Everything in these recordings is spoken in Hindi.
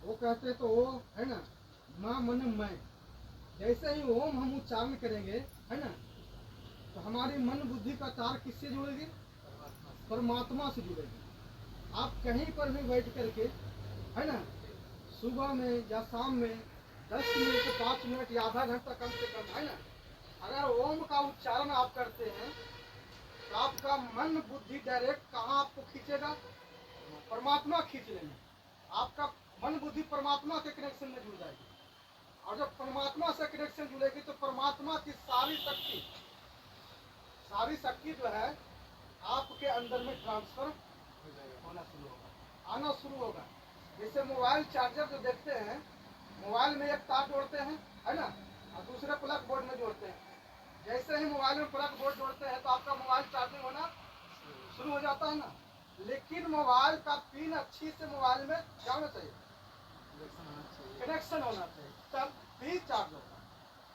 वो कहते तो वो है ना, माँ मन मैं, जैसे ही ओम हम उच्चारण करेंगे है ना, तो हमारी मन बुद्धि का तार किससे जुड़ेगी? परमात्मा से जुड़ेगी। आप कहीं पर भी बैठ करके है ना, सुबह में या शाम में 10 मिनट 5 मिनट या आधा घंटा कम से कम है ना, अगर ओम का उच्चारण आप करते हैं तो आपका मन बुद्धि डायरेक्ट कहाँ आपको खींचेगा? परमात्मा खींच लेंगे। आपका मन बुद्धि परमात्मा के कनेक्शन में जुड़ जाएगी, और जब परमात्मा से कनेक्शन जुड़ेगी तो परमात्मा की सारी शक्ति जो है आपके अंदर में ट्रांसफर होना शुरू होगा, आना शुरू होगा। जैसे मोबाइल चार्जर जो देखते हैं, मोबाइल में एक तार जोड़ते हैं है ना, और दूसरे प्लग बोर्ड में जोड़ते हैं। जैसे ही मोबाइल में प्लग बोर्ड जोड़ते हैं तो आपका मोबाइल चार्जिंग होना शुरू हो जाता है ना। लेकिन मोबाइल का पिन अच्छी से मोबाइल में क्या होना चाहिए? कनेक्शन होना चाहिए, तब भी चार्ज होगा।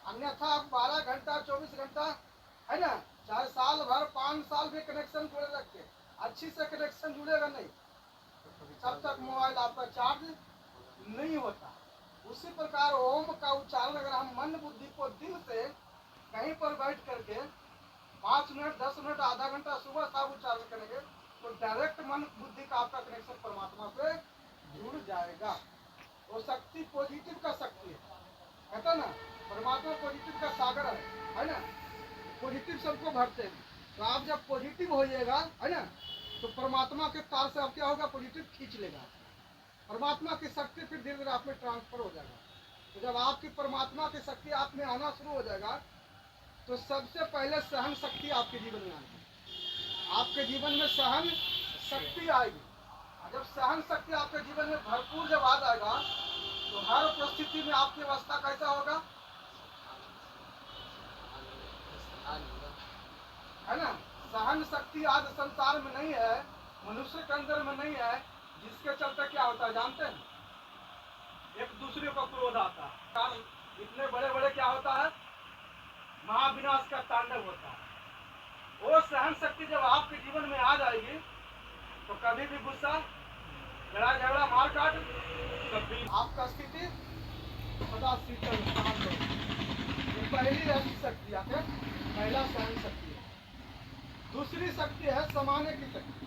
अन्यथा आप 12 घंटा 24 घंटा है ना, चाहे साल भर 5 साल भी कनेक्शन जुड़े रखे, अच्छी से कनेक्शन जुड़ेगा नहीं, तब तक मोबाइल आपका चार्ज नहीं होता। उसी प्रकार ओम का उच्चारण अगर हम मन बुद्धि को दिल से कहीं पर बैठ करके 5 मिनट 10 मिनट आधा घंटा सुबह शाम उच्चारण करेंगे तो डायरेक्ट मन बुद्धि का आपका कनेक्शन परमात्मा से जुड़ जाएगा। वो शक्ति पॉजिटिव का शक्ति है, कहता ना, परमात्मा पॉजिटिव का सागर है ना, पॉजिटिव सबको भरते हैं। तो आप जब पॉजिटिव होइएगा है ना, तो परमात्मा के तार से आप क्या होगा? पॉजिटिव खींच लेगा, परमात्मा की शक्ति फिर धीरे धीरे आप में ट्रांसफर हो जाएगा। तो जब आपकी परमात्मा की शक्ति आप में आना शुरू हो जाएगा तो सबसे पहले सहन शक्ति आपके जीवन में आएगी, आपके जीवन में सहन शक्ति आएगी। जब सहन शक्ति आपके जीवन में भरपूर जब आ जाएगा तो हर परिस्थिति में आपकी अवस्था कैसा होगा? है ना, सहन शक्ति आज संसार में नहीं है, मनुष्य के अंदर में नहीं है, जिसके चलते क्या होता है जानते हैं? एक दूसरे को क्रोध आता है, इतने बड़े बड़े क्या होता है? महाविनाश का तांडव होता है। वो सहन शक्ति जब आपके जीवन में आ जाएगी तो कभी भी गुस्सा, लड़ाई झगड़ा, मार काट, कभी आपका स्थिति सदा शीतल शांत हो। ये पहली ऐसी शक्ति है, पहला सहन शक्ति है। दूसरी शक्ति है समाने की शक्ति।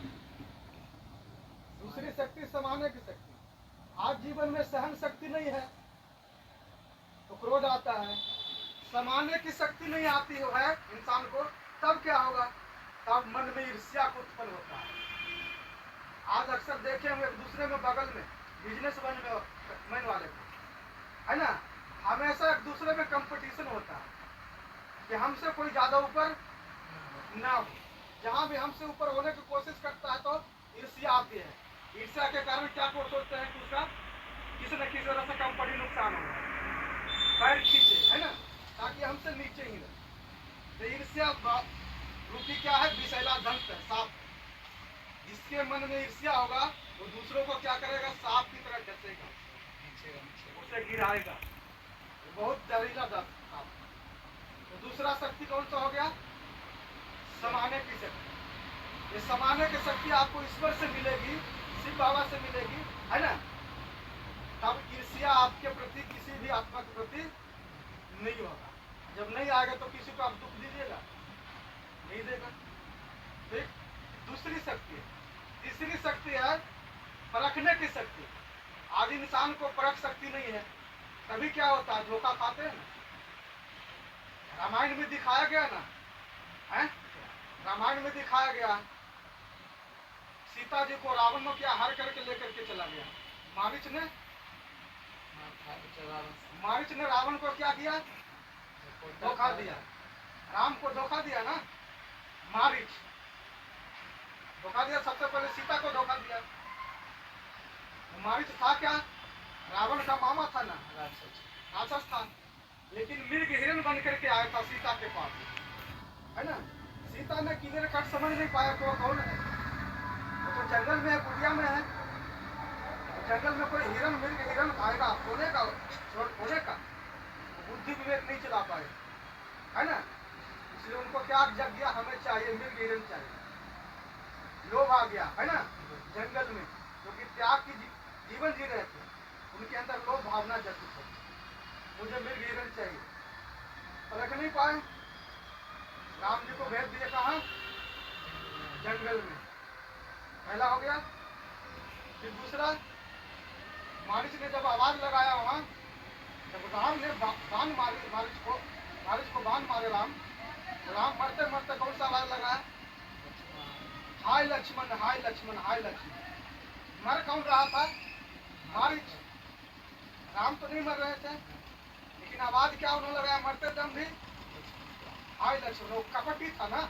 दूसरी शक्ति समाने की शक्ति। आज जीवन में सहन शक्ति नहीं है तो क्रोध आता है, समाने की शक्ति नहीं आती है इंसान को, तब क्या होगा? तब मन में ईर्ष्या को उत्पन्न होता है। आज अक्सर देखे हम एक दूसरे में बगल में बिजनेस मैन वाले है ना, हमेशा एक दूसरे में कंपटीशन होता है कि हमसे कोई ज्यादा ऊपर ना हो। जहां भी हमसे ऊपर होने की कोशिश करता है तो ईर्ष्या आती है। ईर्ष्या के कारण क्या को सोचते हैं कि उसका किसी न किसी तरह से कंपनी नुकसान हो, पैर खींचे है ना, ताकि हमसे नीचे ही रहे। तो ईर्ष्या रूपी क्या है? विषैला दंत है, सांप। जिसके मन में ईर्ष्या होगा वो दूसरों को क्या करेगा? सांप की तरह डसेगा, उसे गिराएगा। बहुत जहरीला दंत। तो दूसरा शक्ति कौन सा हो गया? समाने की शक्ति। ये समाने की शक्ति आपको ईश्वर से मिलेगी, शिव बाबा से मिलेगी है ना, तब ईर्ष्या आपके प्रति किसी भी आत्मा के प्रति नहीं होगा। जब नहीं आएगा तो किसी को आप दुख दीजिएगा? नहीं देगा। ठीक, दूसरी शक्ति है। तीसरी शक्ति है परखने की शक्ति। आज इंसान को परख शक्ति नहीं है, तभी क्या होता है? धोखा खाते हैं ना। रामायण में दिखाया गया ना, है? रामायण में दिखाया गया सीता जी को रावण में क्या हार करके लेकर के चला गया। मारीच ने रावण को क्या किया? धोखा दिया। राम को धोखा दिया ना, मारीच धोखा दिया। सबसे पहले सीता को धोखा दिया। मारीच था क्या? रावण का मामा था ना, राक्षस था, लेकिन मृग हिरण बन करके आया था सीता के पास, है ना। सीता ने क्लियर कट समझ नहीं पाया तो कौन है? वो तो जंगल में है, कुटिया में है। जंगल में कोई हिरण मृग हिरण आएगा सोने का, सोने का बुद्धि विवेक नहीं चला पाए, है ना। इसलिए उनको क्या जग गया? हमें चाहिए मृग हिरण चाहिए, लोभ आ गया, है ना। जंगल में क्योंकि त्याग की जीवन जी रहे थे, उनके अंदर लोभ भावना जगती है, मुझे मृग हिरण चाहिए, पर रख नहीं पाए। राम जी को भेज दिए कहाँ? जंगल में। पहला हो गया। फिर दूसरा, मारिच ने जब आवाज लगाया वहां, जब राम ने बाण मारे मारिच को बाण मारे राम, तो राम मरते मरते कौन सा आवाज लगाया? हाय लक्ष्मण, हाय लक्ष्मण, हाय लक्ष्मण। मर कौन रहा था? मारिच। राम तो नहीं मर रहे थे, लेकिन आवाज क्या उन्होंने लगाया मरते दम भी? हाय लक्ष्मण। वो कपटी था ना,